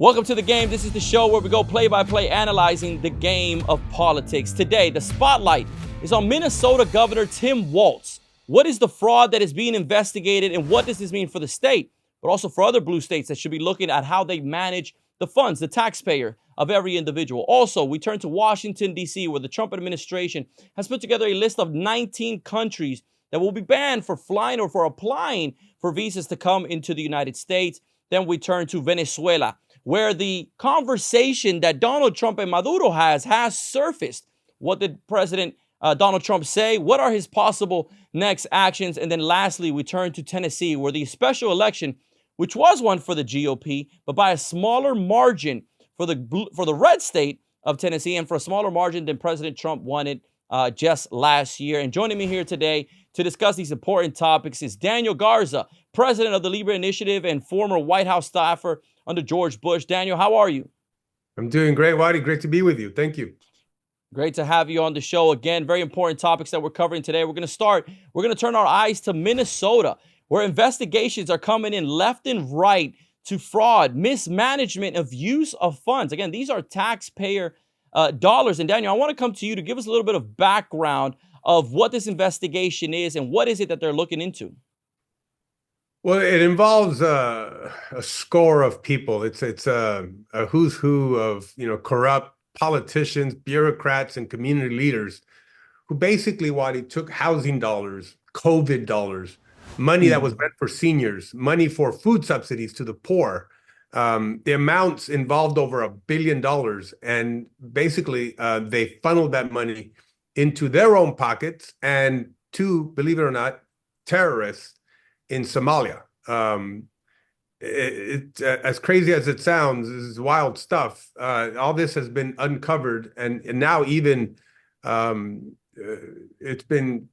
Welcome to The Game. This is the show where we go play-by-play analyzing the game of politics. Today, the spotlight is on Minnesota Governor Tim Walz. What is the fraud that is being investigated, and what does this mean for the state, but also for other blue states that should be looking at how they manage the funds, the taxpayer of every individual? Also, we turn to Washington, D.C., where the Trump administration has put together a list of 19 countries that will be banned for flying or for applying for visas to come into the United States. Then we turn to Venezuela, where the conversation that Donald Trump and Maduro has surfaced. What did President Donald Trump say? What are his possible next actions? And then lastly, we turn to Tennessee, where the special election, which was one for the GOP, but by a smaller margin for the red state of Tennessee, and for a smaller margin than President Trump wanted just last year. And joining me here today to discuss these important topics is Daniel Garza, president of the Libre Initiative and former White House staffer under George Bush. Daniel, how are you? I'm doing great, Waddy. Great to be with you. Thank you. Great to have you on the show again. Very important topics that we're covering today. We're going to turn our eyes to Minnesota, where investigations are coming in left and right to fraud, mismanagement of use of funds. Again, these are taxpayer dollars. And Daniel, I want to come to you to give us a little bit of background of what this investigation is and what is it that they're looking into. Well, it involves a score of people. It's a who's who of corrupt politicians, bureaucrats, and community leaders who basically, Waddy, took housing dollars, COVID dollars, money that was meant for seniors, money for food subsidies to the poor. The amounts involved over $1 billion, and basically they funneled that money into their own pockets and to, believe it or not, terrorists in Somalia. As crazy as it sounds, this is wild stuff. All this has been uncovered, and now even it's been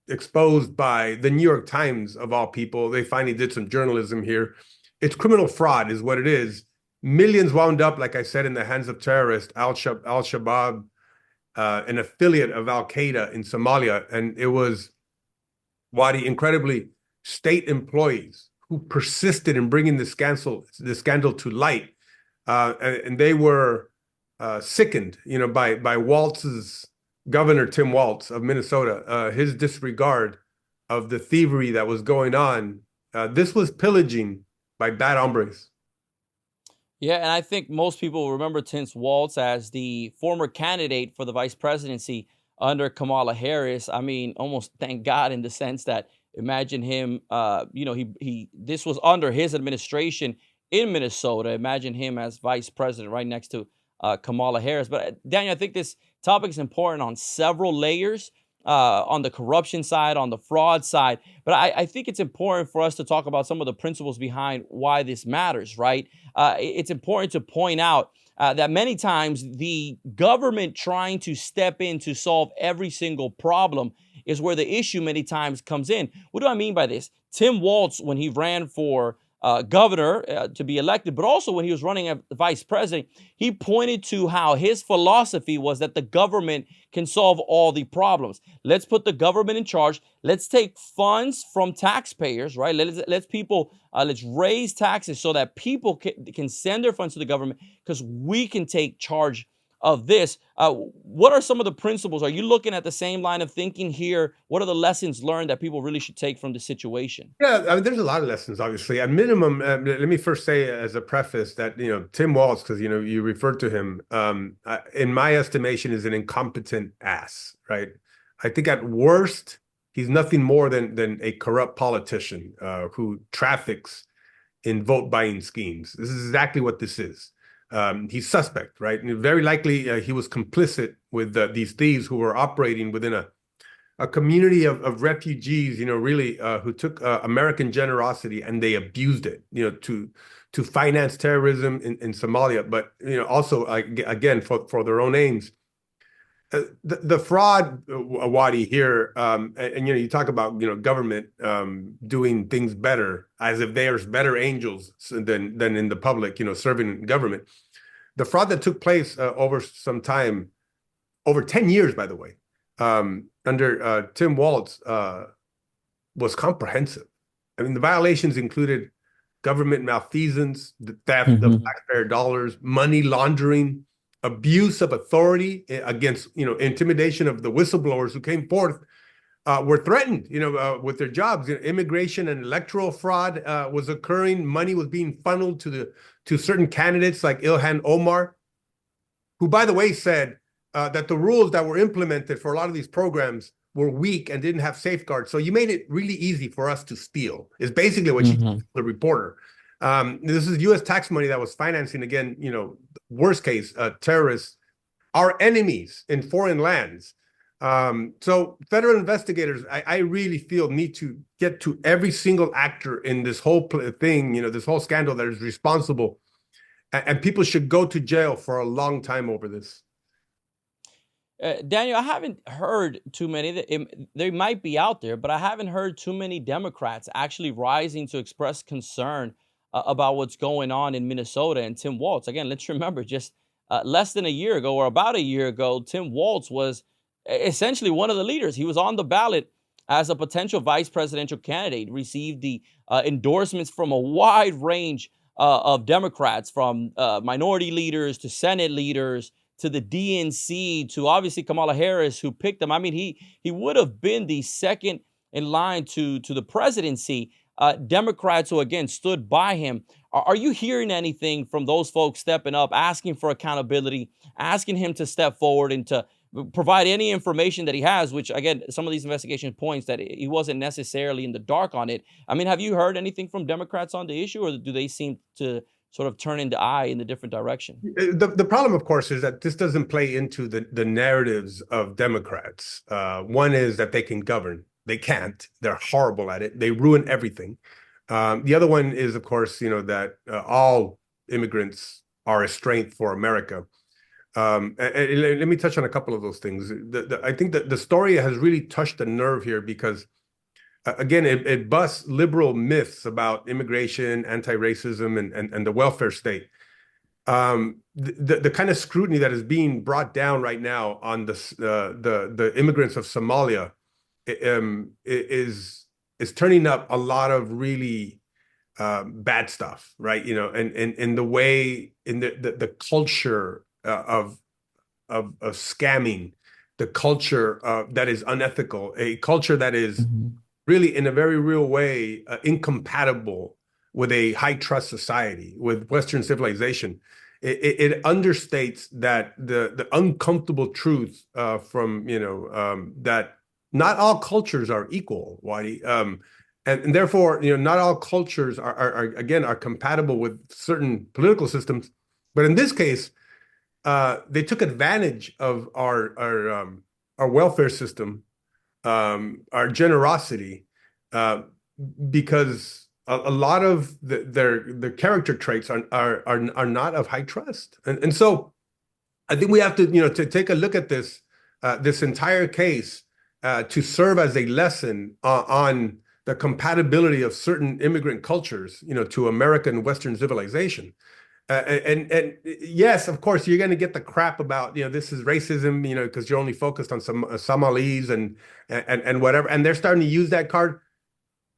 exposed by the New York Times, of all people. They finally did some journalism here. It's criminal fraud is what it is. Millions wound up, like I said, in the hands of terrorists, Al-Shabaab, an affiliate of Al-Qaeda in Somalia. And it was, Waddy, incredibly state employees who persisted in bringing the scandal to light. And they were sickened, by Walz's Governor Tim Walz of Minnesota, his disregard of the thievery that was going on. This was pillaging by bad hombres. Yeah, and I think most people remember Tim Walz as the former candidate for the vice presidency under Kamala Harris. I mean, almost thank God, in the sense that imagine him, this was under his administration in Minnesota. Imagine him as vice president right next to Kamala Harris. But Daniel, I think this topic is important on several layers. On the corruption side, on the fraud side. But I think it's important for us to talk about some of the principles behind why this matters, right? It's important to point out that many times the government trying to step in to solve every single problem is where the issue many times comes in. What do I mean by this? Tim Walz, when he ran for governor to be elected, but also when he was running as vice president, he pointed to how his philosophy was that the government can solve all the problems. Let's put the government in charge. Let's take funds from taxpayers, right? Let's raise taxes so that people can send their funds to the government, because we can take charge of this. What are some of the principles? Are you looking at the same line of thinking here? What are the lessons learned that people really should take from the situation? Yeah, I mean, there's a lot of lessons, obviously. At minimum, let me first say as a preface that, Tim Walz, because, you referred to him, in my estimation, is an incompetent ass, right? I think at worst, he's nothing more than a corrupt politician who traffics in vote buying schemes. This is exactly what this is. He's suspect, right? And very likely he was complicit with these thieves who were operating within a community of refugees, really, who took American generosity and they abused it, to finance terrorism in Somalia, but also again for their own aims. The fraud, Waddy, here, and you talk about government doing things better, as if there's better angels than in the public, serving government. The fraud that took place over some time, over 10 years, by the way, under Tim Walz, was comprehensive. I mean, the violations included government malfeasance, the theft of Hmm. taxpayer dollars, money laundering, abuse of authority against, intimidation of the whistleblowers who came forth, were threatened, with their jobs. Immigration and electoral fraud was occurring. Money was being funneled to certain candidates like Ilhan Omar, who, by the way, said that the rules that were implemented for a lot of these programs were weak and didn't have safeguards. So you made it really easy for us to steal, is basically what she told Hmm. the reporter. This is U.S. tax money that was financing, again, worst case, terrorists, our enemies in foreign lands. So federal investigators, I really feel, need to get to every single actor in this whole thing, this whole scandal that is responsible. And people should go to jail for a long time over this. Daniel, I haven't heard too many. They might be out there, but I haven't heard too many Democrats actually rising to express concern about what's going on in Minnesota and Tim Walz. Again, let's remember, just less than a year ago, or about a year ago, Tim Walz was essentially one of the leaders. He was on the ballot as a potential vice presidential candidate, received the endorsements from a wide range of Democrats, from minority leaders to Senate leaders to the DNC to obviously Kamala Harris, who picked him. I mean, he would have been the second in line to the presidency. Democrats who again stood by him. Are you hearing anything from those folks stepping up, asking for accountability, asking him to step forward and to provide any information that he has? Which again, some of these investigation points that he wasn't necessarily in the dark on it. I mean, have you heard anything from Democrats on the issue, or do they seem to sort of turn the eye in a different direction? The problem, of course, is that this doesn't play into the narratives of Democrats. One is that they can govern. They can't. They're horrible at it. They ruin everything. The other one is, of course, that all immigrants are a strength for America. And let me touch on a couple of those things. I think that the story has really touched a nerve here because, again, it busts liberal myths about immigration, anti-racism, and the welfare state. The kind of scrutiny that is being brought down right now on the immigrants of Somalia is turning up a lot of really bad stuff, right? And in the way, in the culture of scamming, the culture that is unethical, a culture that is Mhm. really, in a very real way, incompatible with a high trust society, with Western civilization. It understates that the uncomfortable truth from that not all cultures are equal, Wadi, and therefore not all cultures are compatible with certain political systems. But in this case, they took advantage of our welfare system, our generosity, uh, because a lot of their character traits are not of high trust, and so I think we have to to take a look at this entire case to serve as a lesson on the compatibility of certain immigrant cultures, to American Western civilization. And yes, of course, you're going to get the crap about, this is racism, because you're only focused on some Somalis and whatever, and they're starting to use that card.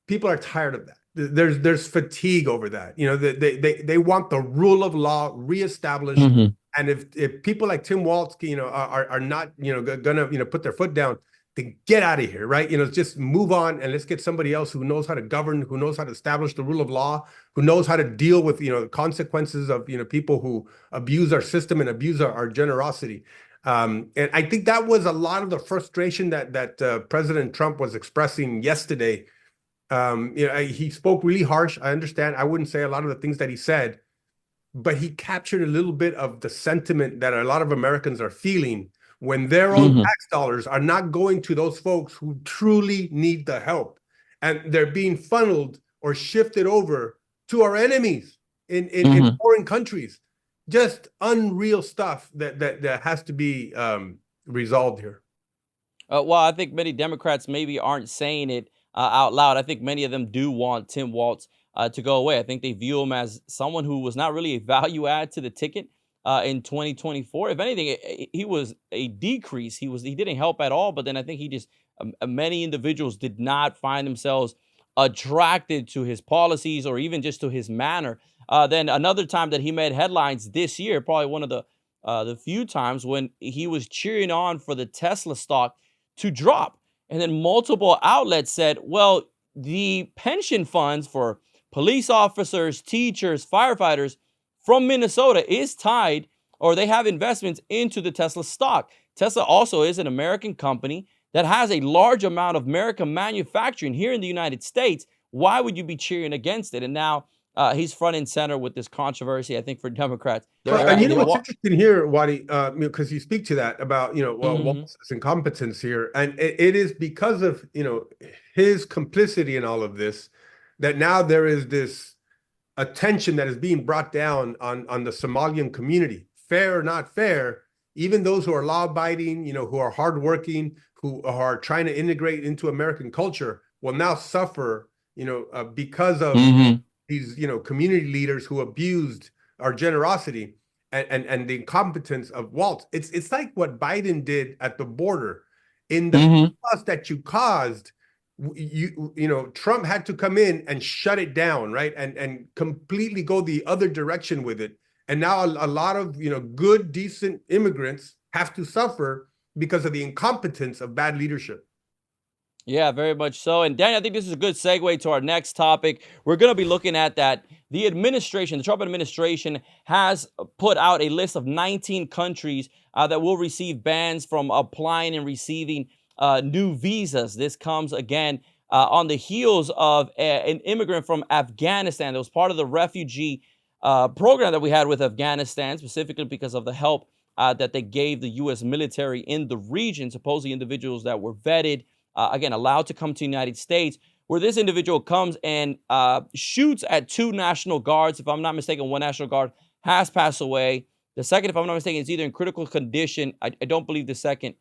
People are tired of that. There's fatigue over that. They want the rule of law reestablished. Mhm. And if people like Tim Walz, are not, gonna, put their foot down, then get out of here, right? Just move on and let's get somebody else who knows how to govern, who knows how to establish the rule of law, who knows how to deal with, the consequences of, people who abuse our system and abuse our generosity. And I think that was a lot of the frustration that President Trump was expressing yesterday. He spoke really harsh. I understand. I wouldn't say a lot of the things that he said, but he captured a little bit of the sentiment that a lot of Americans are feeling when their own Mhm. tax dollars are not going to those folks who truly need the help. And they're being funneled or shifted over to our enemies in Mhm. foreign countries. Just unreal stuff that has to be resolved here. Well, I think many Democrats maybe aren't saying it out loud. I think many of them do want Tim Walz to go away. I think they view him as someone who was not really a value add to the ticket in 2024. If anything, he was a decrease. He didn't help at all. But then I think he just many individuals did not find themselves attracted to his policies or even just to his manner. Then another time that he made headlines this year, probably one of the few times when he was cheering on for the Tesla stock to drop. And then multiple outlets said, well, the pension funds for police officers, teachers, firefighters from Minnesota is tied, or they have investments into the Tesla stock. Tesla also is an American company that has a large amount of American manufacturing here in the United States. Why would you be cheering against it? And now he's front and center with this controversy, I think, for Democrats. Well, They're and you know they're what's wa- interesting here, Wadi, because you speak to that about, Mhm. Walz's incompetence here, and it is because of, his complicity in all of this that now there is this attention that is being brought down on the Somalian community, fair or not fair. Even those who are law-abiding, who are hardworking, who are trying to integrate into American culture, will now suffer, because of Mhm. these, community leaders who abused our generosity and the incompetence of Walz. It's like what Biden did at the border. In the Mhm. chaos that you caused, Trump had to come in and shut it down, right? And completely go the other direction with it. And now a lot of, good, decent immigrants have to suffer because of the incompetence of bad leadership. Yeah, very much so. And Danny, I think this is a good segue to our next topic. We're going to be looking at that the Trump administration has put out a list of 19 countries that will receive bans from applying and receiving new visas. This comes again on the heels of an immigrant from Afghanistan that was part of the refugee program that we had with Afghanistan, specifically because of the help that they gave the U.S. military in the region, supposedly individuals that were vetted, again, allowed to come to the United States, where this individual comes and shoots at two National Guards. If I'm not mistaken, one National Guard has passed away. The second, if I'm not mistaken, is either in critical condition. I don't believe the second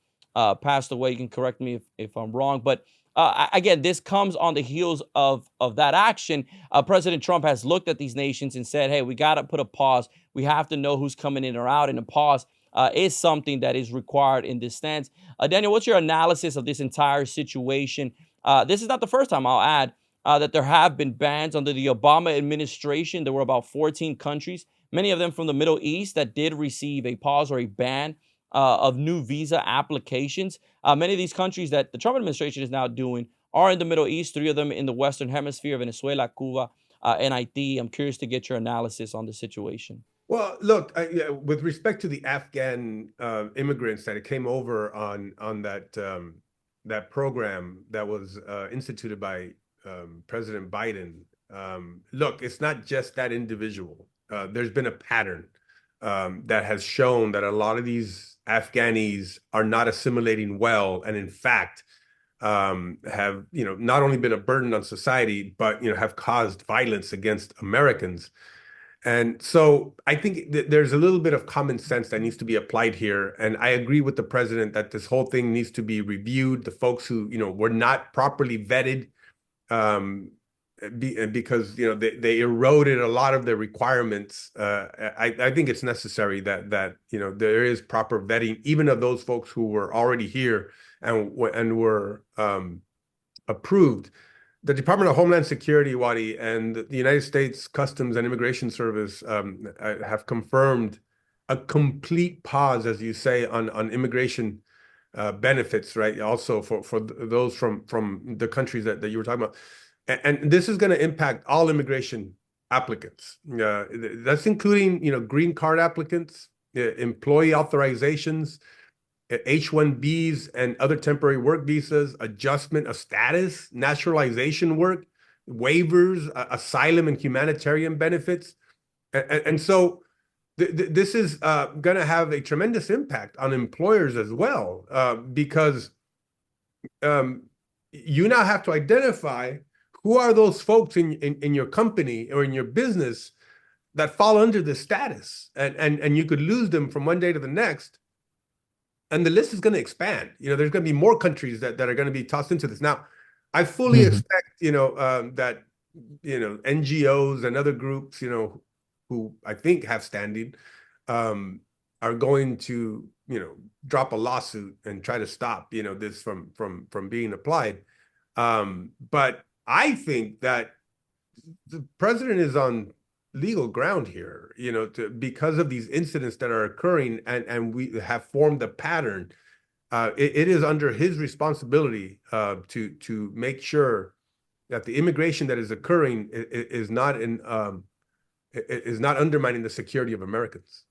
passed away. You can correct me if I'm wrong. But again, this comes on the heels of that action. President Trump has looked at these nations and said, hey, we got to put a pause. We have to know who's coming in or out. And a pause is something that is required in this stance. Daniel, what's your analysis of this entire situation? This is not the first time, I'll add, that there have been bans under the Obama administration. There were about 14 countries, many of them from the Middle East, that did receive a pause or a ban of new visa applications. Many of these countries that the Trump administration is now doing are in the Middle East, three of them in the Western Hemisphere: Venezuela, Cuba, and Haiti. I'm curious to get your analysis on the situation. Well, look, yeah, with respect to the Afghan immigrants that came over on that program that was instituted by President Biden, look, it's not just that individual. There's been a pattern that has shown that a lot of these Afghanis are not assimilating well, and in fact, have not only been a burden on society, but have caused violence against Americans. And so I think that there's a little bit of common sense that needs to be applied here. And I agree with the president that this whole thing needs to be reviewed. The folks who, were not properly vetted, because, they eroded a lot of their requirements. I think it's necessary that there is proper vetting, even of those folks who were already here and were approved. The Department of Homeland Security, Wadi, and the United States Customs and Immigration Service have confirmed a complete pause, as you say, on immigration benefits, right? Also for those from the countries that you were talking about, and this is going to impact all immigration applicants. That's including green card applicants, employee authorizations, H-1Bs and other temporary work visas, adjustment of status, naturalization work, waivers, asylum and humanitarian benefits. And so this is going to have a tremendous impact on employers as well, because you now have to identify who are those folks in your company or in your business that fall under this status, and you could lose them from one day to the next. And the list is going to expand. There's going to be more countries that are going to be tossed into this. Now, I fully expect, that, NGOs and other groups, who I think have standing, are going to, drop a lawsuit and try to stop, this from being applied. But I think that the president is on legal ground here, because of these incidents that are occurring, and we have formed a pattern. It is under his responsibility to make sure that the immigration that is occurring is not undermining the security of Americans.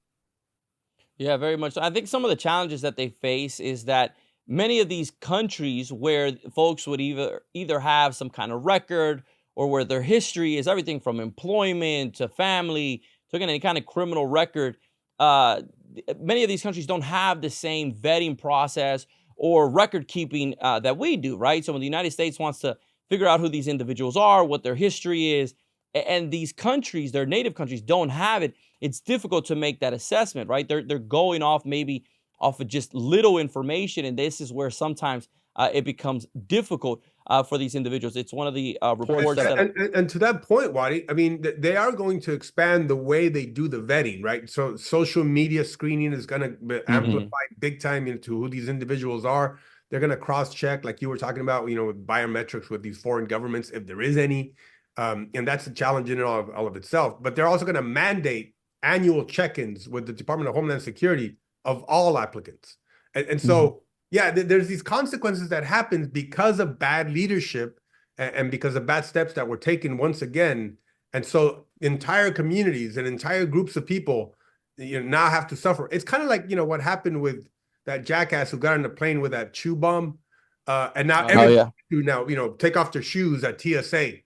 Yeah, very much so. I think some of the challenges that they face is that many of these countries where folks would either have some kind of record, or where their history is everything from employment to family to again any kind of criminal record. Many of these countries don't have the same vetting process or record keeping that we do, right? So when the United States wants to figure out who these individuals are, what their history is, and these countries, their native countries, don't have it, it's difficult to make that assessment, right? They're going off maybe off of just little information, and this is where sometimes it becomes difficult for these individuals. It's one of the reports that And to that point, Wadi, I mean, they are going to expand the way they do the vetting, right? So social media screening is going to Mhm. amplify big time into who these individuals are. They're going to cross-check, like you were talking about, with biometrics with these foreign governments, if there is any. And that's a challenge in all of itself. But they're also going to mandate annual check-ins with the Department of Homeland Security of all applicants. And Mhm. so, yeah, there's these consequences that happen because of bad leadership and because of bad steps that were taken once again. And so entire communities and entire groups of people, now have to suffer. It's kind of like, what happened with that jackass who got on the plane with that chew bomb. And now Oh everybody yeah. to now, take off their shoes at TSA.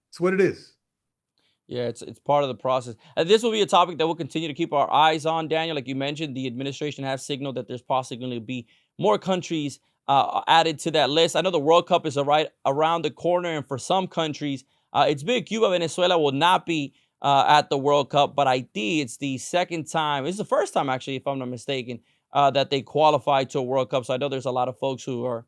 It's what it is. Yeah, it's part of the process. This will be a topic that we'll continue to keep our eyes on, Daniel. Like you mentioned, the administration has signaled that there's possibly going to be more countries added to that list. I know the World Cup is right around the corner, and for some countries, it's big. Cuba, Venezuela will not be at the World Cup, but Haiti, it's the second time. It's the first time, actually, if I'm not mistaken, that they qualified to a World Cup. So I know there's a lot of folks who are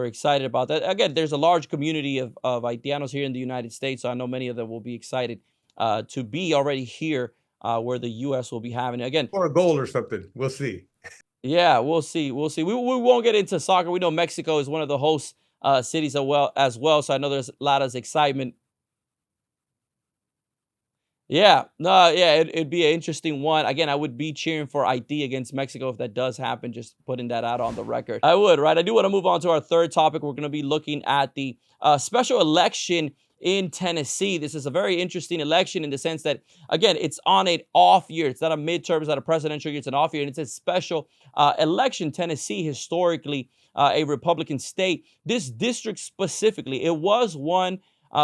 excited about that. Again, there's a large community of Haitianos here in the United States, so I know many of them will be excited to be already here, where the U.S. will be having it. Again. Or a goal or something. We'll see. Yeah, we'll see. We'll see. We won't get into soccer. We know Mexico is one of the host cities as well. So I know there's a lot of excitement. Yeah, no, yeah, it'd be an interesting one. Again, I would be cheering for ID against Mexico if that does happen. Just putting that out on the record. I would, right? I do want to move on to our third topic. We're going to be looking at the special election in Tennessee. This is a very interesting election in the sense that, again, it's on an off year. It's not a midterm, it's not a presidential year. It's an off year, and it's a special election. Tennessee, historically, a Republican state. This district specifically, it was won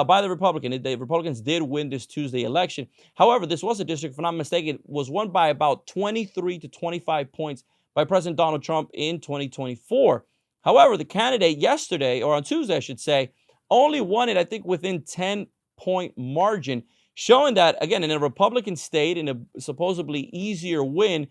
by the Republican. The Republicans did win this Tuesday election. However, this was a district, if I'm not mistaken, was won by about 23 to 25 points by President Donald Trump in 2024. However, the candidate yesterday, or on Tuesday, I should say, only won it, I think, within 10-point margin, showing that, again, in a Republican state, in a supposedly easier win,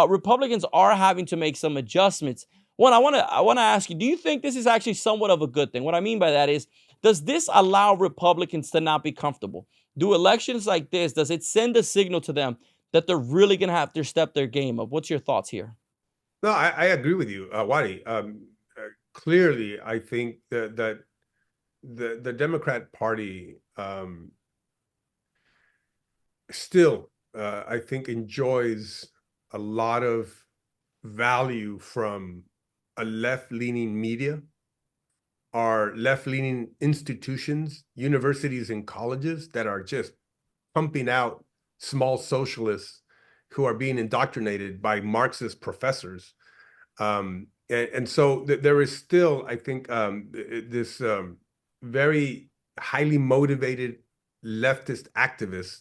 Republicans are having to make some adjustments. One, I want to ask you, do you think this is actually somewhat of a good thing? What I mean by that is, does this allow Republicans to not be comfortable? Do elections like this, does it send a signal to them that they're really going to have to step their game up? What's your thoughts here? No, I agree with you, Wadi. Clearly, I think that the Democrat Party still, I think, enjoys a lot of value from a left-leaning media, our left-leaning institutions, universities and colleges that are just pumping out small socialists who are being indoctrinated by Marxist professors. And so there is still, I think, this very highly motivated leftist activists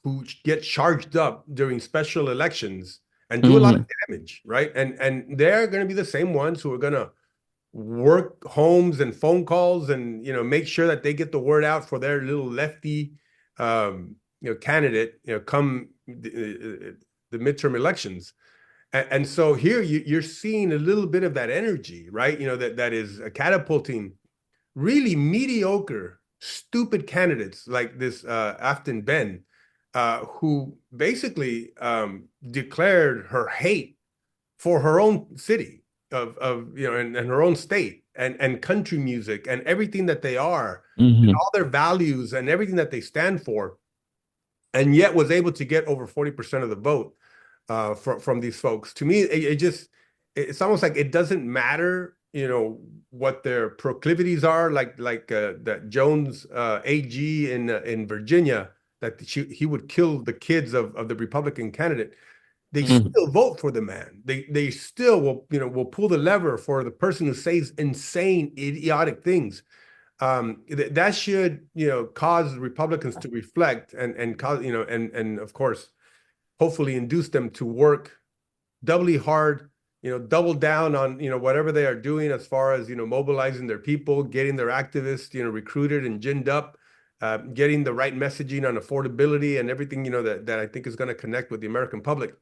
who get charged up during special elections and do a lot of Hmm. damage, right? And they're going to be the same ones who are going to work homes and phone calls and make sure that they get the word out for their little lefty candidate come the midterm elections. And so here you're seeing a little bit of that energy, right? That is catapulting really mediocre, stupid candidates like this Afton Ben, who basically declared her hate for her own city, of and her own state and country music and everything that they are, and Hmm. all their values and everything that they stand for, and yet was able to get over 40% of the vote from these folks. To me, it's almost like it doesn't matter, what their proclivities are, like that Jones AG in Virginia, that he would kill the kids of the Republican candidate. They Hmm. still vote for the man. They still will pull the lever for the person who says insane, idiotic things. That should cause Republicans to reflect and cause and of course hopefully induce them to work doubly hard, double down on whatever they are doing as far as mobilizing their people, getting their activists recruited and ginned up, getting the right messaging on affordability and everything that I think is going to connect with the American public.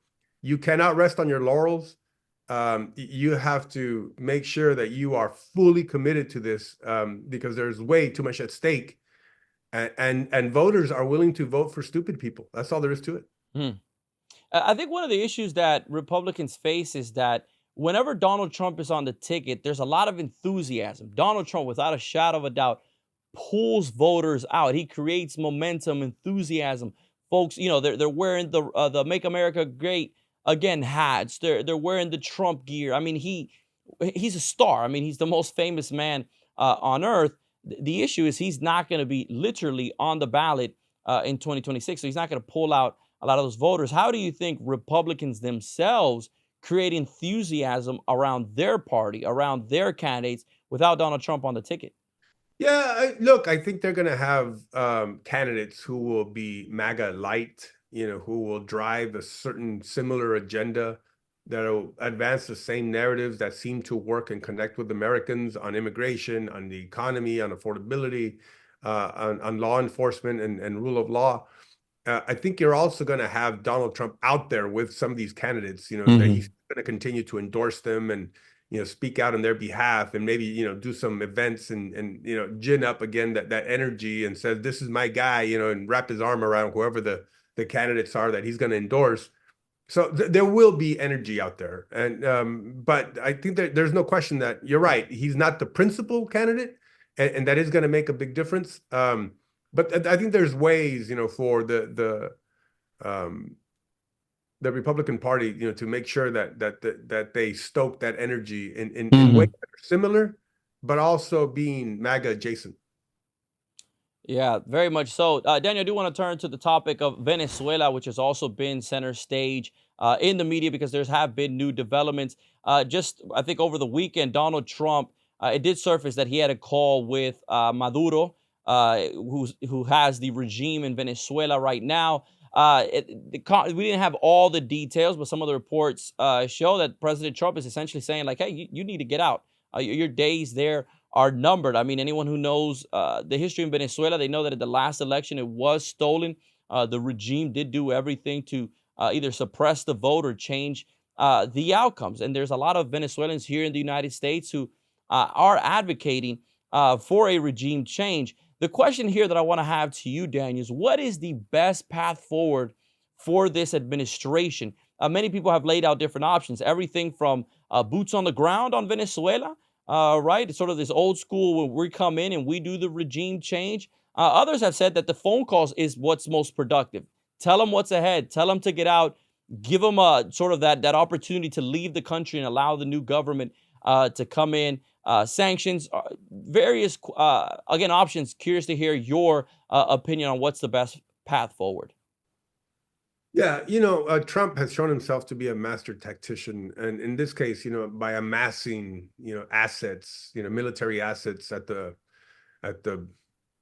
You cannot rest on your laurels. You have to make sure that you are fully committed to this, because there's way too much at stake, and voters are willing to vote for stupid people. That's all there is to it. I think one of the issues that Republicans face is that whenever Donald Trump is on the ticket, there's a lot of enthusiasm. Donald Trump, without a shadow of a doubt, pulls voters out. He creates momentum, enthusiasm. Folks, they're wearing the "Make America Great Again" hats. They're wearing the Trump gear. I mean, he's a star. I mean, he's the most famous man on earth. The issue is he's not going to be literally on the ballot in 2026, so he's not going to pull out a lot of those voters. How do you think Republicans themselves create enthusiasm around their party, around their candidates, without Donald Trump on the ticket? Yeah, look, I think they're going to have candidates who will be MAGA light, who will drive a certain similar agenda that'll advance the same narratives that seem to work and connect with Americans on immigration, on the economy, on affordability, on law enforcement and rule of law. I think you're also going to have Donald Trump out there with some of these candidates, that he's Hmm. going to continue to endorse them and, speak out on their behalf and maybe, do some events and, gin up again that energy and says, this is my guy, and wrap his arm around whoever the candidates are that he's going to endorse. So there will be energy out there. But I think that there's no question that you're right. He's not the principal candidate, and that is going to make a big difference. But I think there's ways, for the Republican Party, to make sure that they stoke that energy in ways Hmm. that are similar, but also being MAGA adjacent. Yeah, very much so. Daniel, I do want to turn to the topic of Venezuela, which has also been center stage in the media because there's have been new developments. Just, I think over the weekend, Donald Trump, it did surface that he had a call with Maduro, who has the regime in Venezuela right now. We didn't have all the details, but some of the reports show that President Trump is essentially saying, like, hey, you need to get out. Your days there are numbered. I mean, anyone who knows the history in Venezuela, they know that at the last election, it was stolen. The regime did do everything to either suppress the vote or change the outcomes. And there's a lot of Venezuelans here in the United States who are advocating for a regime change. The question here that I want to have to you, Daniel, is what is the best path forward for this administration? Many people have laid out different options, everything from boots on the ground on Venezuela, right? It's sort of this old school where we come in and we do the regime change. Others have said that the phone calls is what's most productive. Tell them what's ahead. Tell them to get out. Give them a sort of that opportunity to leave the country and allow the new government to come in. Sanctions, various again options. Curious to hear your opinion on what's the best path forward. Yeah, Trump has shown himself to be a master tactician, and in this case, by amassing, assets, military assets at the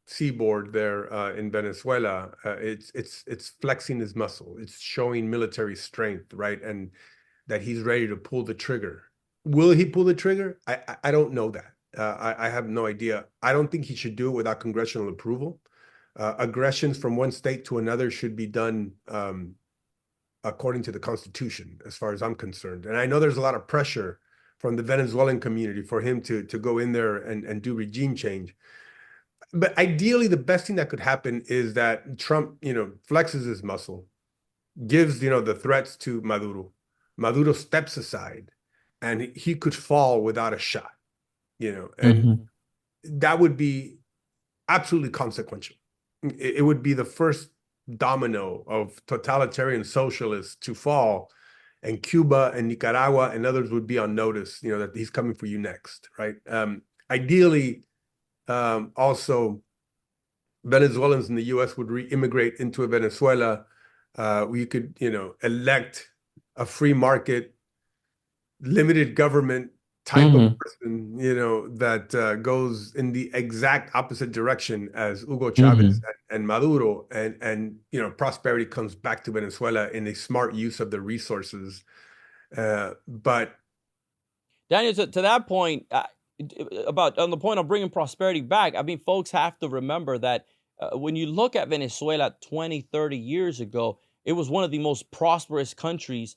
seaboard there in Venezuela, it's flexing his muscle. It's showing military strength, right? And that he's ready to pull the trigger. Will he pull the trigger? I don't know that. I have no idea. I don't think he should do it without congressional approval. Aggressions from one state to another should be done according to the Constitution, as far as I'm concerned. And I know there's a lot of pressure from the Venezuelan community for him to go in there and do regime change. But ideally, the best thing that could happen is that Trump, flexes his muscle, gives, the threats to Maduro. Maduro steps aside, and he could fall without a shot, and Hmm. that would be absolutely consequential. It would be the first domino of totalitarian socialists to fall, and Cuba and Nicaragua and others would be on notice, that he's coming for you next, right? Ideally, also Venezuelans in the U.S. would re-immigrate into Venezuela. We could, elect a free market, limited government type of Hmm. person, that goes in the exact opposite direction as Hugo Chavez Hmm. and Maduro, and prosperity comes back to Venezuela in a smart use of the resources. But Daniel, to that point, about on the point of bringing prosperity back, I mean, folks have to remember that when you look at Venezuela 20, 30 years ago, it was one of the most prosperous countries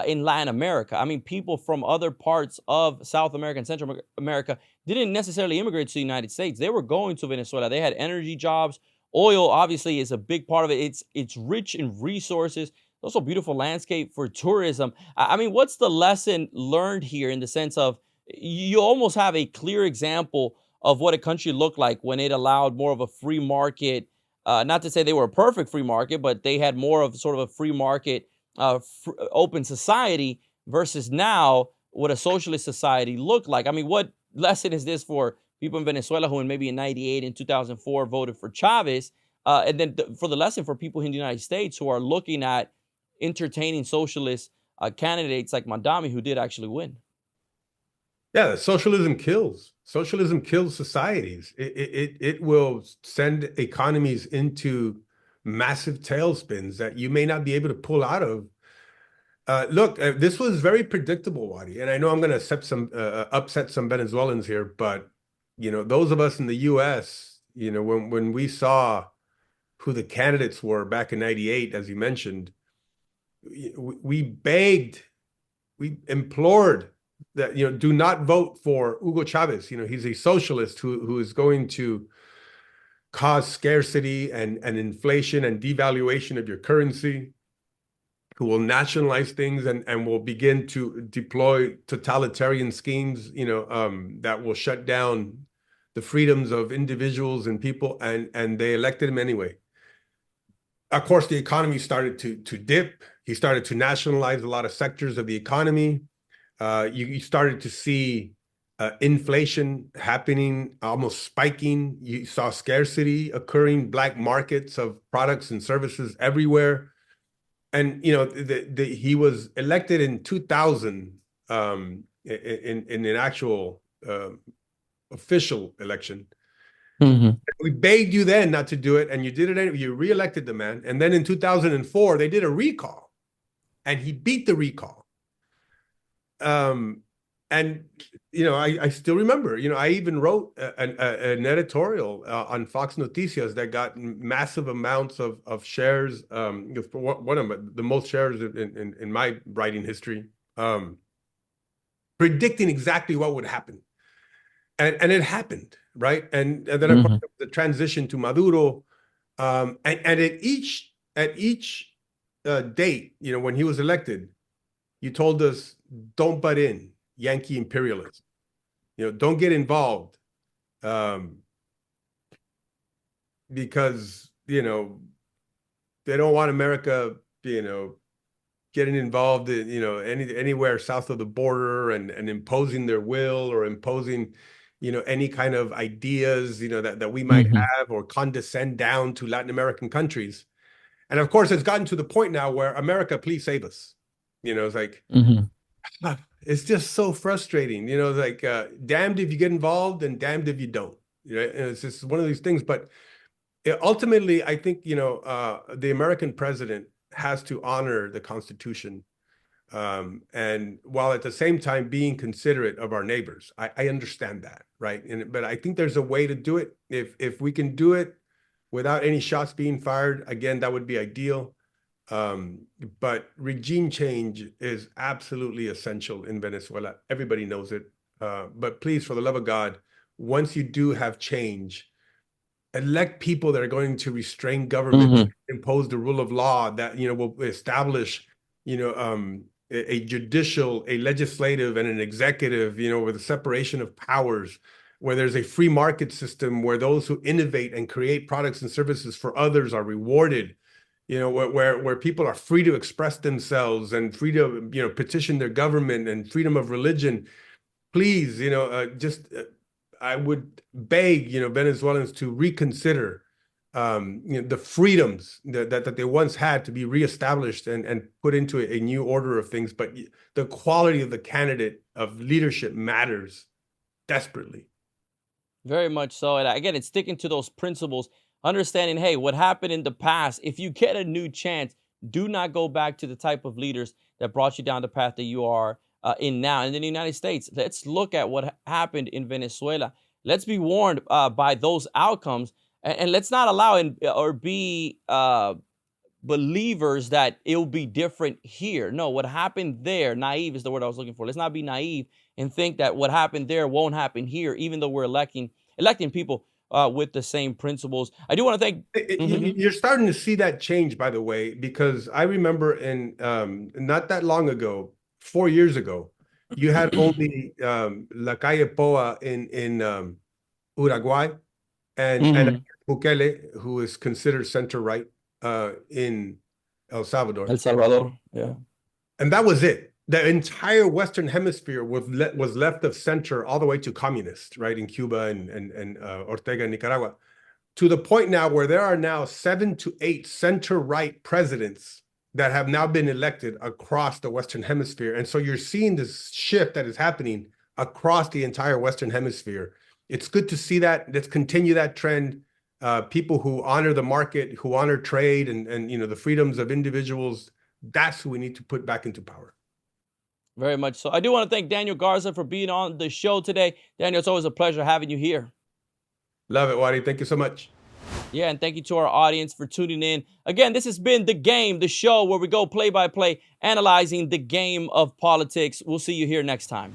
in Latin America. I mean, people from other parts of South America and Central America didn't necessarily immigrate to the United States. They were going to Venezuela. They had energy jobs. Oil, obviously, is a big part of it. It's rich in resources. Also, beautiful landscape for tourism. I mean, what's the lesson learned here in the sense of you almost have a clear example of what a country looked like when it allowed more of a free market? Not to say they were a perfect free market, but they had more of sort of a free market, open society versus now what a socialist society looked like. I mean, what lesson is this for people in Venezuela who, in maybe in '98 and 2004, voted for Chavez? And then for the lesson for people in the United States who are looking at entertaining socialist candidates like Mandami, who did actually win. yeah, socialism kills. Socialism kills societies. It will send economies into massive tailspins that you may not be able to pull out of. Look, this was very predictable, Wadi, and I know I'm going to upset some Venezuelans here, but those of us in the U.S., when we saw who the candidates were back in '98, as you mentioned, we begged, we implored that do not vote for Hugo Chavez. He's a socialist who is going to cause scarcity and inflation and devaluation of your currency, who will nationalize things and will begin to deploy totalitarian schemes, that will shut down the freedoms of individuals and people, and they elected him anyway. Of course, the economy started to dip. He started to nationalize a lot of sectors of the economy. You started to see inflation happening, almost spiking. You saw scarcity occurring, black markets of products and services everywhere. And he was elected in 2000, in an actual official election. Hmm. We begged you then not to do it, and you did it anyway. You reelected the man, and then in 2004 they did a recall, and he beat the recall. Um, and I still remember. I even wrote an editorial on Fox Noticias that got massive amounts of shares. For one of the most shares in my writing history, predicting exactly what would happen, and it happened, right? And then of course Hmm. the transition to Maduro, and at each date, when he was elected, you told us, don't butt in, Yankee imperialism. Don't get involved, um, because they don't want America, getting involved in anywhere south of the border, and imposing their will, or imposing any kind of ideas that we might Hmm. have, or condescend down to Latin American countries. And of course, it's gotten to the point now where, America, please save us. It's like, Hmm. it's just so frustrating. Like, damned if you get involved and damned if you don't. And it's just one of these things. But ultimately, I think the American president has to honor the Constitution, and while at the same time being considerate of our neighbors. I understand that, right? But I think there's a way to do it. If we can do it without any shots being fired, again, that would be ideal. Um, but regime change is absolutely essential in Venezuela. Everybody knows it. But please, for the love of God, once you do have change, elect people that are going to restrain government, Hmm. impose the rule of law that will establish, you know, um, a judicial, a legislative, and an executive, with a separation of powers, where there's a free market system where those who innovate and create products and services for others are rewarded, where people are free to express themselves and free to, petition their government, and freedom of religion. Please, I would beg, Venezuelans to reconsider the freedoms that they once had to be reestablished and put into a new order of things. But the quality of the candidate of leadership matters desperately. Very much so. And again, it's sticking to those principles, understanding, hey, what happened in the past, if you get a new chance, do not go back to the type of leaders that brought you down the path that you are in now. And in the United States, let's look at what happened in Venezuela. Let's be warned by those outcomes, and let's not allow or be believers that it'll be different here. No, what happened there, naive is the word I was looking for. Let's not be naive and think that what happened there won't happen here, even though we're electing people with the same principles. I do want to thank. You're starting to see that change, by the way, because I remember in not that long ago, 4 years ago, you had only La Calle Poa in Uruguay, and Bukele, who is considered center-right in El Salvador. El Salvador, yeah. And that was it. The entire Western Hemisphere was left of center all the way to communist, right, in Cuba and Ortega in Nicaragua, to the point now where there are now 7 to 8 center-right presidents that have now been elected across the Western Hemisphere. And so you're seeing this shift that is happening across the entire Western Hemisphere. It's good to see that. Let's continue that trend. People who honor the market, who honor trade and the freedoms of individuals, that's who we need to put back into power. Very much so. I do want to thank Daniel Garza for being on the show today. Daniel, it's always a pleasure having you here. Love it, Wadi. Thank you so much. Yeah, and thank you to our audience for tuning in. Again, this has been The Game, the show where we go play by play, analyzing the game of politics. We'll see you here next time.